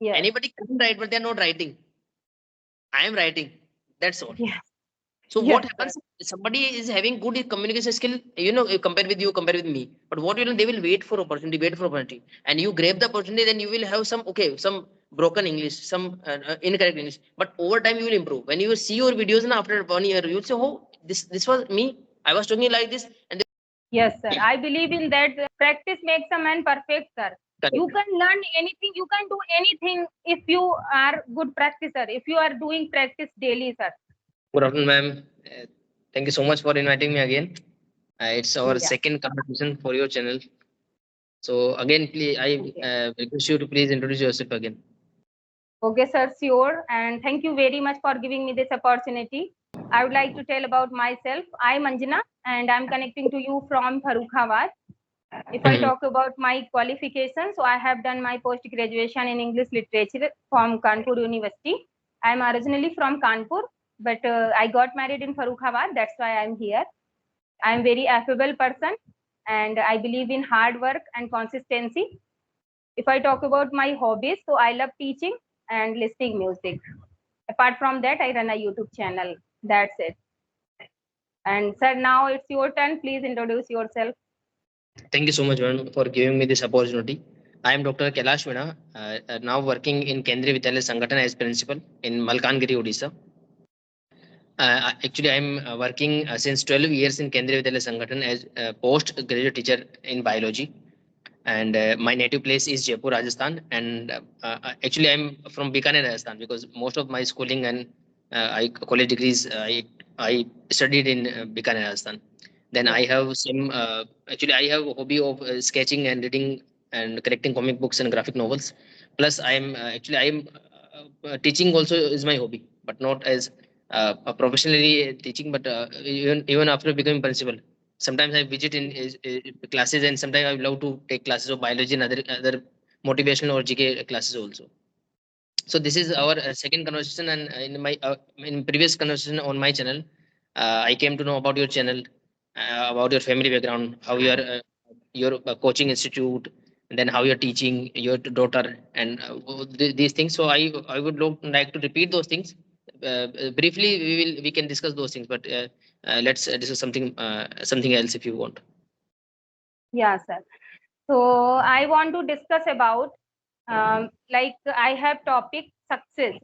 Yes. Anybody can write, but they're not writing. I am writing. That's all. Yes. So what Yes, sir. happens? Somebody is having good communication skill, compare with you, compare with me. But what will they will wait for opportunity, and you grab the opportunity, then you will have some broken English, some incorrect English. But over time you will improve. When you see your videos, and after 1 year, you will say, "Oh, this was me. I was talking like this." And Yes, sir. I believe in that. Practice makes a man perfect, sir. You can learn anything. You can do anything if you are good practicer. If you are doing practice daily, sir. good afternoon, ma'am. Thank you so much for inviting me again. It's our Yeah. second conversation for your channel. So again, please, I Okay. request you to please introduce yourself again. Okay, sir. Sure. And thank you very much for giving me this opportunity. I would like to tell about myself. I'm Anjana, and I'm connecting to you from Farukhabad. If I Mhm. talk about my qualifications, so I have done my post graduation in English literature from Kanpur University. I'm originally from Kanpur, but I got married in Farukhabad. That's why I'm here. I'm very affable person, and I believe in hard work and consistency. If I talk about my hobbies, so I love teaching and listening music. Apart from that, I run a YouTube channel. That's it. And sir, now it's your turn. Please introduce yourself. Thank you so much, man, for giving me this opportunity. I am Dr. Kailash Meena, now working in Kendriya Vidyalaya Sangathan as principal in Malkangiri, Odisha. Actually, I'm working since 12 years in Kendriya Vidyalaya Sangathan as a postgraduate teacher in biology. And my native place is Jaipur, Rajasthan. And actually, I'm from Bikaner, Rajasthan, because most of my schooling and college degrees I studied in Bikaner, Rajasthan. Then Yes. I have some actually I have a hobby of sketching and reading and collecting comic books and graphic novels. Plus, I'm teaching also is my hobby, but not as professionally teaching. But even after becoming principal, sometimes I visit in classes, and sometimes I love to take classes of biology and other motivational or GK classes also. So this is our second conversation, and in previous conversation on my channel, I came to know about your channel, about your family background, how your coaching institute, and then how you're teaching your daughter, and these things. So I would like to repeat those things. Briefly, we can discuss those things, but let's discuss something else if you want. Yeah, sir. So I want to discuss about like I have topic success.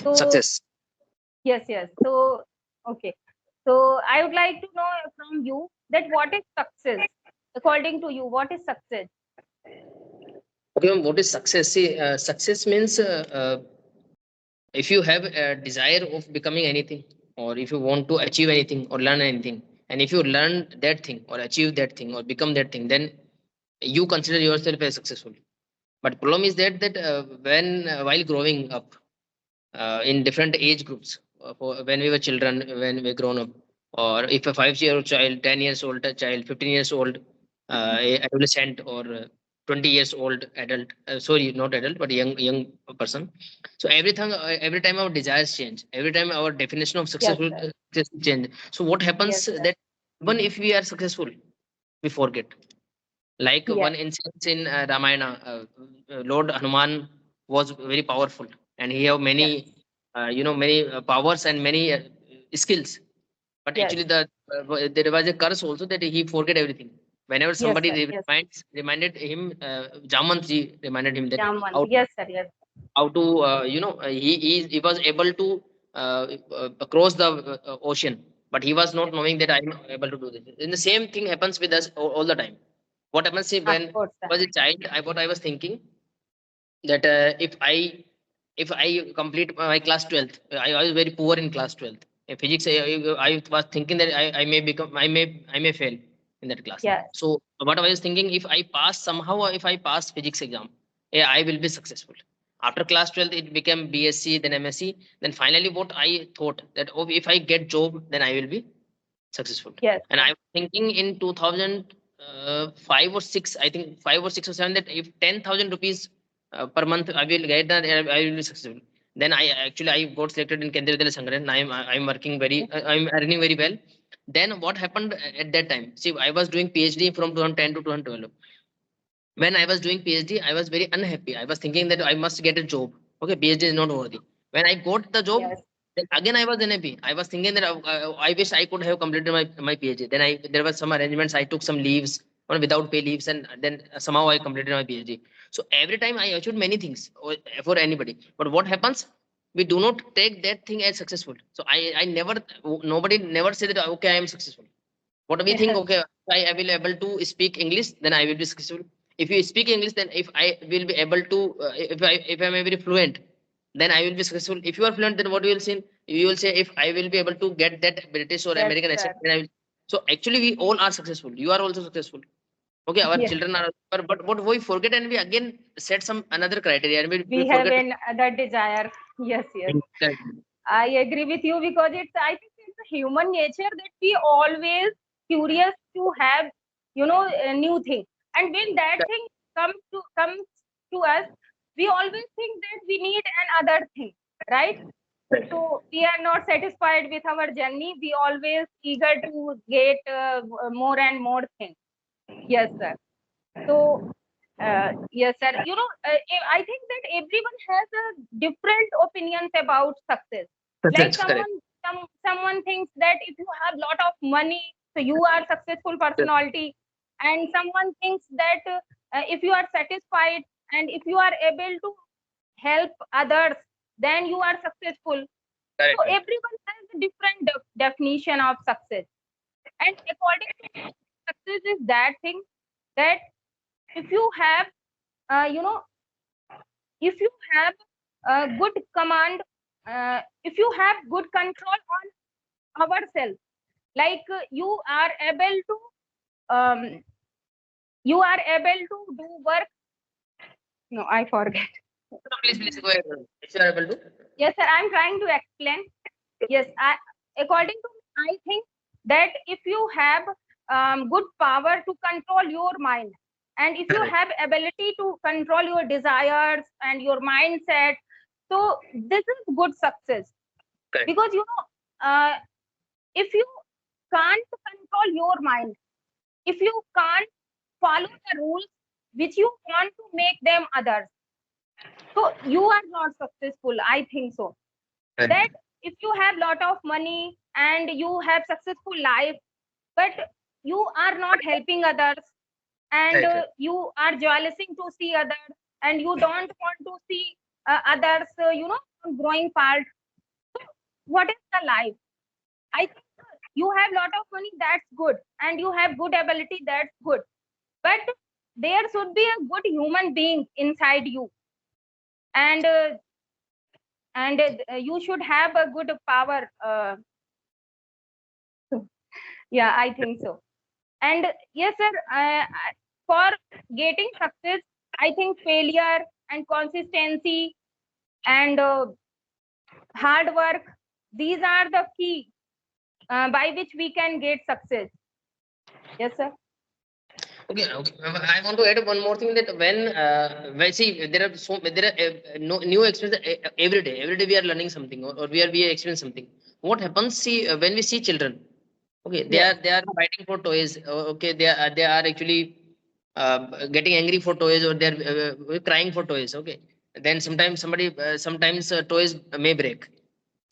So Success. yes, yes. So okay. So I would like to know from you that what is success? According to you, what is success? Okay, ma'am, what is success? See, success means if you have a desire of becoming anything, or if you want to achieve anything or learn anything, and if you learn that thing or achieve that thing or become that thing, then you consider yourself as successful. But problem is that when while growing up in different age groups, when we were children, when we grown up, or if a 5 year old child, 10 years old child, 15 years old adolescent, or 20 years old adult, sorry, not adult but young person. So every time our desires change, every time our definition of Yes, sir. success change. So what Yes, happens sir. that even if we are successful, we forget. Like Yes. one instance in Ramayana, Lord Hanuman was very powerful, and he have many Yes. many powers and many skills. But Yes. actually there was a curse also, that he forget everything. Whenever Yes, somebody sir. Yes. reminded him, Jamanji reminded him that Jamwant. how Yes, sir. Yes. how to he was able to cross the ocean, but he was not Yes. knowing that I'm able to do this. And the same thing happens with us all the time. What happens, see, Of when course, I sir. was a child, what I was thinking, that if I complete my class 12th, I was very poor in class 12th in physics. I was thinking that I may become, I may fail in that class. Yes. So what I was thinking, if I pass somehow, or if I pass physics exam, yeah, I will be successful. After class 12th, it became BSc, then MSc. Then finally, what I thought, that, oh, if I get job, then I will be successful. Yes, And sir. I was thinking in 2005 or 6, I think 5 or 6 or 7, that if 10,000 rupees per month I will get, that I will be successful. Then I got selected in Kendriya Vidyalaya Sangathan. I'm working Okay. I'm earning very well. Then what happened at that time? See, I was doing PhD from 2010 to 2012. when I was doing PhD, I was very unhappy. I was thinking that I must get a job. Okay, PhD is not worthy. When I got the job, Yes. then again I was unhappy. I was thinking that I wish I could have completed my PhD. Then there was some arrangements. I took some leaves or without pay leaves, and then somehow I completed my PhD. So every time I achieved many things for anybody. But what happens? We do not take that thing as successful. So I never, nobody never said that okay, I am successful. What we think, Yes. okay, I will able to speak English, then I will be successful. If you speak English, then if I will be able to, if I'm very fluent, then I will be successful. If you are fluent, then what you will say? You will say, if I will be able to get that British or Yes, American accent, sir. then I will. So actually, we all are successful. You are also successful. Okay, our Yes. children are, but what we forget, and we again set some another criteria, and we We have forget. an other desire. Yes, yes. I agree with you because I think it's a human nature that we always curious to have, a new thing. And when that thing comes to us, we always think that we need another thing, right? So we are not satisfied with our journey. We always eager to get more and more things. Yes, sir. So yes, sir. I think that everyone has a different opinions about success. Like That's correct. someone thinks that if you have lot of money, so you are successful personality, and someone thinks that if you are satisfied and if you are able to help others, then you are successful. So Correct. everyone has a different definition of success, and according to me, success is that thing that if you have uh, you know if you have a good command, if you have good control on ourselves, like um, you are able to do work. No, I forget. Please go ahead. If you are able to. Yes, sir, I'm trying to explain. Yes, according to me, I think that if you have good power to control your mind, and if you Correct. have ability to control your desires and your mindset, so this is good success. Correct. Because if you can't control your mind, if you can't follow the rules which you want to make them others, so you are not successful, I think so. That Correct. if you have lot of money and you have successful life, but you are not helping others, and Right. Right. you are jealousing to see others, and you don't want to see others growing part, what is the life? I think you have lot of money, that's good, and you have good ability, that's good, but there should be a good human being inside you, and you should have a good power. Yeah, I think so. And yes, sir, for getting success, I think failure and consistency and hard work, these are the key by which we can get success. Yes, sir. Okay, okay. I want to add one more thing, that when see there are there are no new experience every day. Every day we are learning something, or we are experiencing something. What happens? See, when we see children, okay, Yes. they are fighting for toys. Okay, they are actually getting angry for toys, or they are crying for toys. Okay, then sometimes toys may break.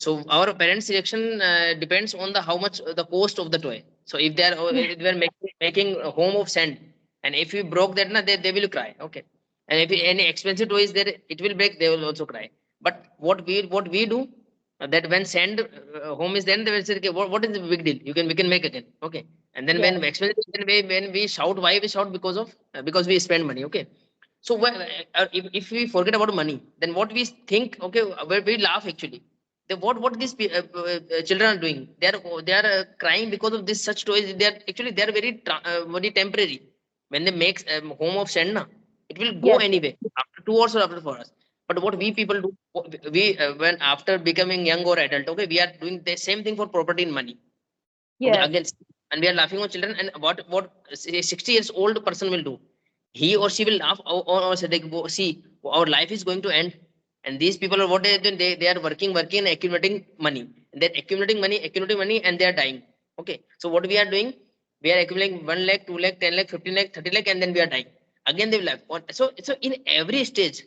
So our parents' reaction depends on the how much the cost of the toy. So Yes. if they are making a home of sand, and if we broke that, na, they will cry. Okay, and if any expensive toy is there, it will break. They will also cry. But what we do, that when sand home is there, they will say, okay, what is the big deal? We can make again. Okay, and then Yes. when expensive, then when we shout, why we shout? Because we spend money. Okay, so if we forget about money, then what we think? Okay, we laugh actually. What these children are doing? They are crying because of this such toys. They are very temporary. When they make home of sand, na, it will go Yes. anyway after 2 hours or after 4 hours. But what we people do, we when after becoming young or adult, okay, we are doing the same thing for property and money. Okay, Yes. again, and we are laughing on children. And what a 60 years old person will do? He or she will laugh, or say, like, see, our life is going to end, and these people are what they are doing. They are working and accumulating money. And they're accumulating money, and they are dying. Okay, so what we are doing? We are accumulating 1 lakh, 2 lakh, 10 lakh, 15 lakh, 30 lakh, and then we are dying. again they will laugh. So in every stage,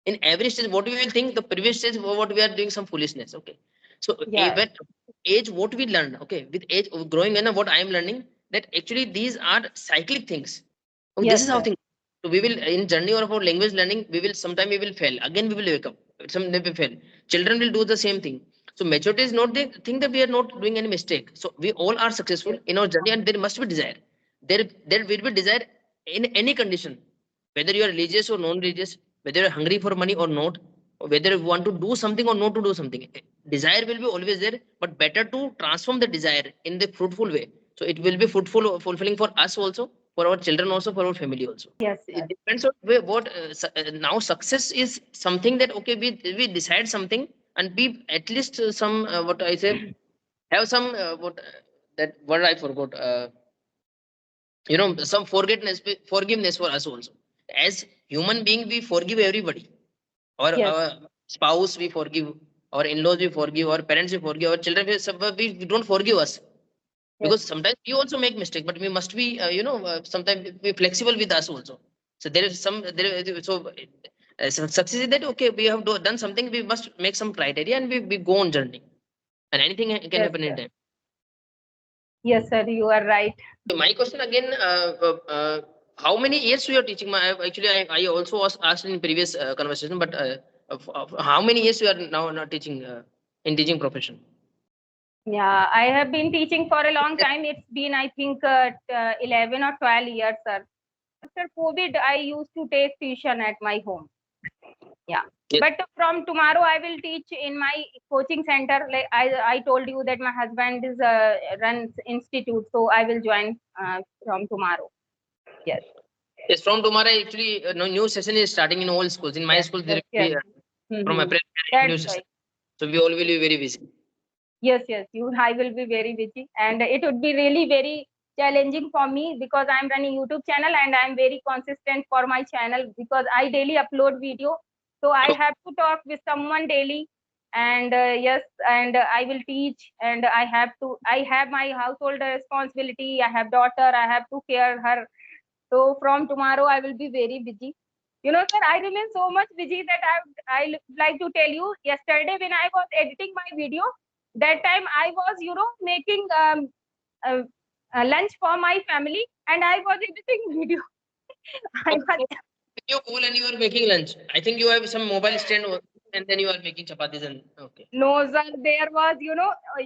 what we will think, the previous stage what we are doing some foolishness. Okay, so Yes. when age what we learn, okay, with age growing and what I am learning, that actually these are cyclic things. Oh, this Yes, is how sir. things. So we will in journey or about language learning, we will sometime we will fail. Again we will wake up. Some we will fail. Children will do the same thing. So maturity is not the thing that we are not doing any mistake. So we all are successful Yes. in our journey, and there must be desire. There will be desire in any condition, whether you are religious or non-religious, whether you are hungry for money or not, or whether you want to do something or not to do something. Desire will be always there, but better to transform the desire in the fruitful way. So it will be fruitful, fulfilling for us also, for our children also, for our family also. Yes, It sir. depends on what now success is something that okay, we decide something and be at least some what I say, have some what that word I forgot. Some forgiveness for us also. As human being we forgive everybody, Yes. our spouse we forgive, our in-laws we forgive, our parents we forgive, our children we don't forgive us, Yes. because sometimes we also make mistake, but we must be sometimes be flexible with us also. So there is some so success is that okay, we have done something, we must make some criteria, and we go on journey, and anything can Yes, happen sir. anytime. Yes, sir. You are right. So my question again, how many years you are teaching? Actually, I also was asked in previous conversation, but of how many years you are now teaching in teaching profession? Yeah, I have been teaching for a long time. It's been, I think, 11 or 12 years, sir. After COVID, I used to take tuition at my home. Yeah. Yes, But from tomorrow, I will teach in my coaching center. Like I told you that my husband is runs institute, so I will join from tomorrow. Yes. yes. From tomorrow, actually, no new session is starting in all schools. In my Yes. school, there Yes. will Yes. be from Mm-hmm. April new That's session. right. So we all will be very busy. Yes, yes, you. I will be very busy, and it would be really very challenging for me because I'm running YouTube channel and I'm very consistent for my channel because I daily upload video. So I have to talk with someone daily, and yes, and I will teach, and I have to. I have my household responsibility. I have daughter. I have to care her. So from tomorrow, I will be very busy. You know, sir, I remain so much busy that I like to tell you. Yesterday, when I was editing my video, that time I was, making uh, lunch for my family, and I was editing video. I Okay, was so you call and you are making lunch. I think you have some mobile stand, and then you are making chapatis and okay. no, sir. There was,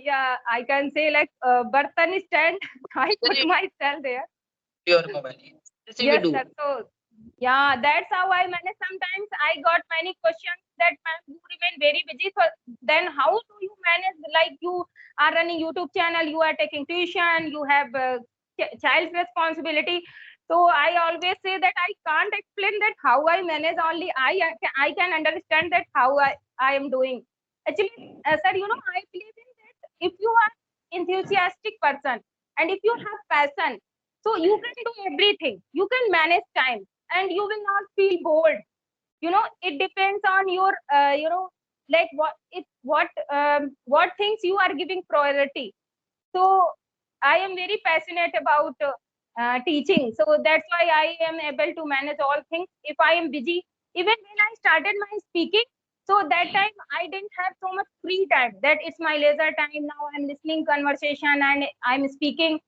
yeah, I can say like bartan stand. I Then put myself there. your mobile. This thing we Yes, do. sir. So yeah, that's how I manage. Sometimes I got many questions that ma'am, you remain very busy. So then how do you manage? Like you are running YouTube channel, you are taking tuition, you have child's responsibility. So I always say that I can't explain that how I manage. Only I can understand that how I am doing. Actually, sir, I believe in that if you are enthusiastic person and if you have passion, so you can do everything. You can manage time and you will not feel bored. It depends on your, like what things you are giving priority. So I am very passionate about teaching. So that's why I am able to manage all things. If I am busy, even when I started my speaking, so that time I didn't have so much free time. That it's my leisure time now. I'm listening conversation and I'm speaking.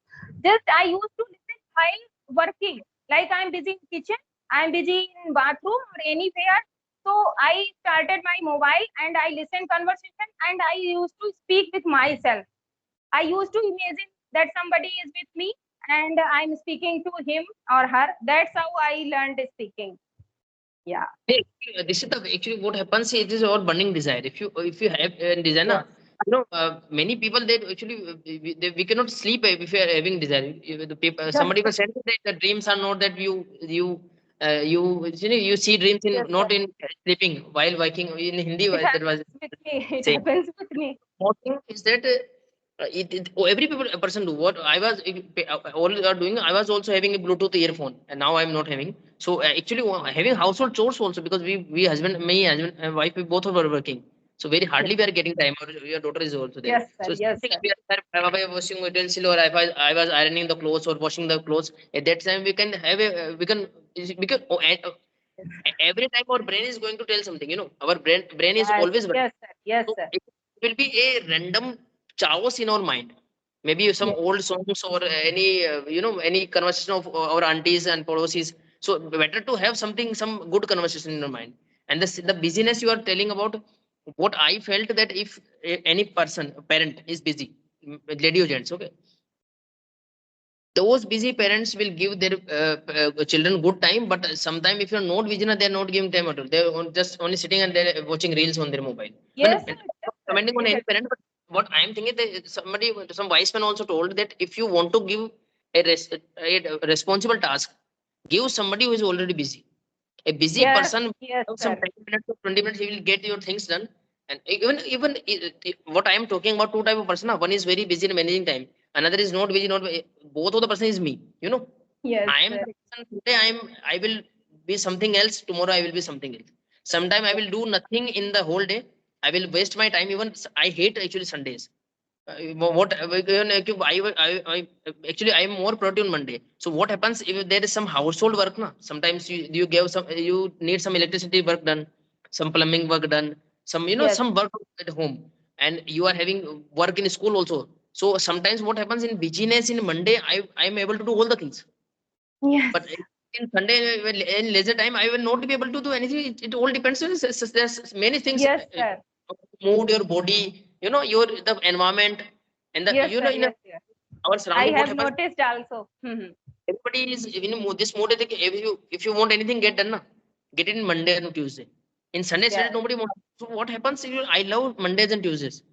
Just I used to listen while working. Like I'm busy in kitchen, I'm busy in bathroom or anywhere. So I started my mobile and I listened conversation and I used to speak with myself. I used to imagine that somebody is with me and I'm speaking to him or her. That's how I learned speaking. Yeah. Hey, this is the actually what happens. It is our burning desire. If you have desire, na, Yes. many people they actually we cannot sleep if we are having desire. The people, Yes, somebody sir. was saying that the dreams are not that you see dreams in Yes, not sir. in sleeping while working in Hindi. It That was happens with me. It saying. happens with me. More thing is that every people a person do what I was all are doing. I was also having a Bluetooth earphone, and now I'm not having. So actually, having household chores also, because we husband, me husband and wife, we both are working. So very Yes. hardly we are getting time. Or your daughter is also there. Yes, sir. So Yes, something sir. we are washing utensil, or if I was ironing the clothes or washing the clothes. At that time we can have a we can because every time our brain is going to tell something, our brain is Yes, always working. yes, sir. Yes, So sir. it will be a random chaos in our mind. Maybe some Yes, old songs or any any conversation of our aunties and policies. So better to have something, some good conversation in your mind. And the busyness you are telling about, what I felt that if any person, parent is busy, lady or gents, okay, those busy parents will give their children good time, but sometime if you're not busy, they're not giving time at all. They're just only sitting and they're watching reels on their mobile. When yes, sir. I'm Yes, not sir. commenting on any parent, but what I'm thinking that somebody, some wise man also told that if you want to give a responsible task, give somebody who is already busy. A busy Yes, person yes, have some sir. 10 minutes or 20 minutes, he will get your things done. And even what I am talking about, two type of person, one is very busy in managing time, another is not busy, not both of the person is me, Yes, I am sir. the person today, I will be something else, tomorrow I will be something else. Sometime I will do nothing in the whole day, I will waste my time. Even I hate actually Sundays. What actually I am more productive on Monday. So what happens if there is some household work? Na? Sometimes you give some, you need some electricity work done, some plumbing work done, some Yes, some work at home, and you are having work in school also. So sometimes what happens in busyness in Monday, I am able to do all the things, yes, but in Sunday, in leisure time, I will not be able to do anything. It all depends on there's many things. yes, sir. Mood, your body, your the environment, and the Yes, sir. in Yes, yes. our I surrounding. What have happens? noticed also. Everybody is this mode. If you want anything get done, na, get it in Monday and Tuesday. In Sunday, Saturday, Yes, nobody wants. So what happens? I love Mondays and Tuesdays.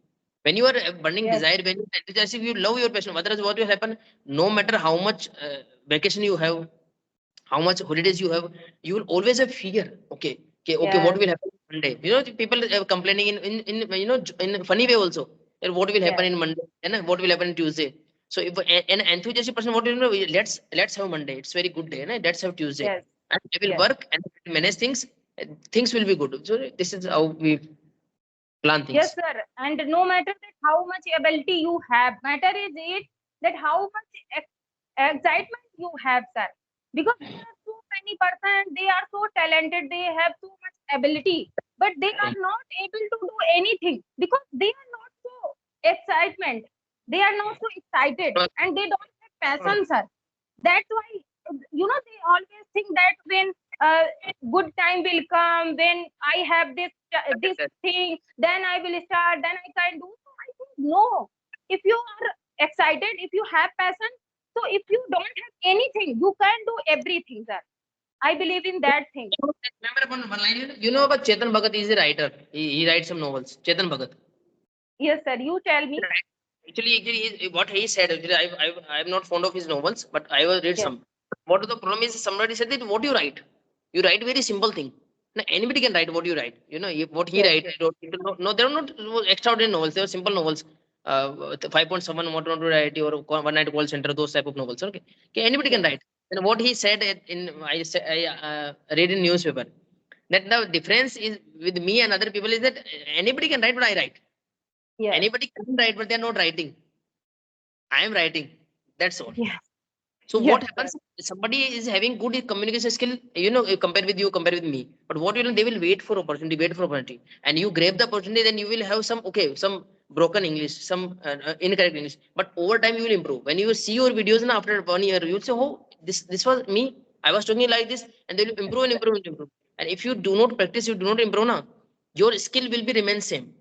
When you are burning yes, desire, when you are enthusiastic, you love your passion. Otherwise, what will happen? No matter how much vacation you have, how much holidays you have, you will always have fear. Okay, what yes, will happen Monday? People are complaining in in a funny way also. What will happen yes, in Monday and what will happen in Tuesday? So if an enthusiastic person, what let's have Monday, it's very good day, and let's have Tuesday, yes, and I will yes. work and manage things, and things will be good. So this is how we plan Yes, things. sir. And no matter that how much ability you have, matter is it that how much excitement you have, sir. Because there are so many persons, they are so talented, they have so much ability, but they are not able to do anything because they are not so excitement. They are not so excited, and they don't have passion, sir. That's why they always think that when uh, good time will come, when I have this thing, then I will start, then I can do. So I think no. If you are excited, if you have passion, so if you don't have anything, you can do everything, sir. I believe in that thing. Remember upon one line, about Chetan Bhagat is a writer. He writes some novels. Chetan Bhagat. Yes, sir. You tell me. What he said, actually, I'm not fond of his novels, but I will read Yes, some. What the problem is, somebody said that what you write very simple thing. Now, anybody can write what you write. What he yes, write, yes, no, they're not extraordinary novels. They're simple novels. 5.7, what want to write, or one night call center, those type of novels. Okay, anybody can yes, write. And what he said I read in newspaper that the difference is with me and other people is that anybody can write what I write. yes, Anybody can write, but they're not writing. I am writing. That's all. yes, So yes, what sir. happens? Somebody is having good communication skill, compare with you, compare with me. But what will they will wait for opportunity, and you grab the opportunity, then you will have some broken English, some incorrect English. But over time you will improve. When you see your videos, and after 1 year, you will say, "Oh, this was me. I was talking like this," and they will Yes, improve and sir. improve and improve. And if you do not practice, you do not improve, now your skill will be remain same.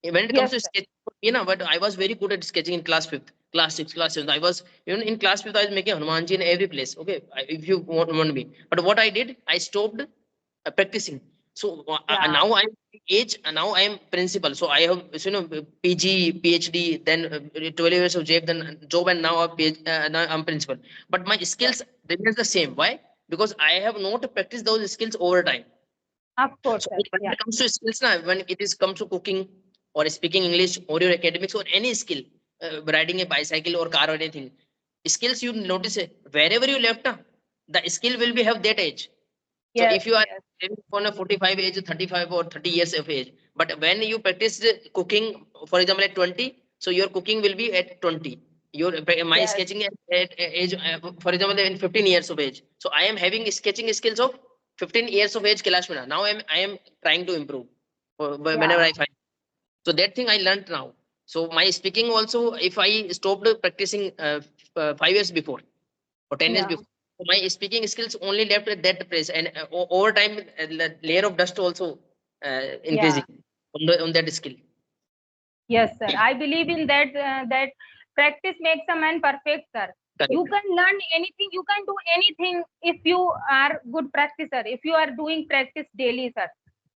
When it comes Yes, to sir. sketching, but I was very good at sketching in class fifth, class six, class seven. I was, in class fifth, I was making Hanumanji in every place. Okay, if you want me. But what I did, I stopped practicing. So Yeah. now I'm age, and now I'm principal. So I have, PG, PhD, then 12 years of job, then job, and now now I'm principal. But my Yes. skills remains the same. Why? Because I have not practiced those skills over time. Of course, So sir. when Yeah. it comes to skills now, when it is comes to cooking or speaking English or your academics or any skill, riding a bicycle or car or anything, skills you notice wherever you left, the skill will be have that age. So Yes, if you are yes, living on a 45 age, 35 or 30 years of age, but when you practice cooking, for example, at 20, so your cooking will be at 20. My Yes. sketching at age, for example, in 15 years of age. So I am having sketching skills of 15 years of age, Kailash Meena. Now I am trying to improve whenever Yeah. I find. So that thing I learned now. So my speaking also, if I stopped practicing 5 years before or 10 years Yeah. before, so my speaking skills only left at that place, and over time, the layer of dust also Yeah. increasing on that skill. Yes, sir. I believe in that. That practice makes a man perfect, sir. You Correct. can learn anything. You can do anything if you are good practicer. If you are doing practice daily, sir.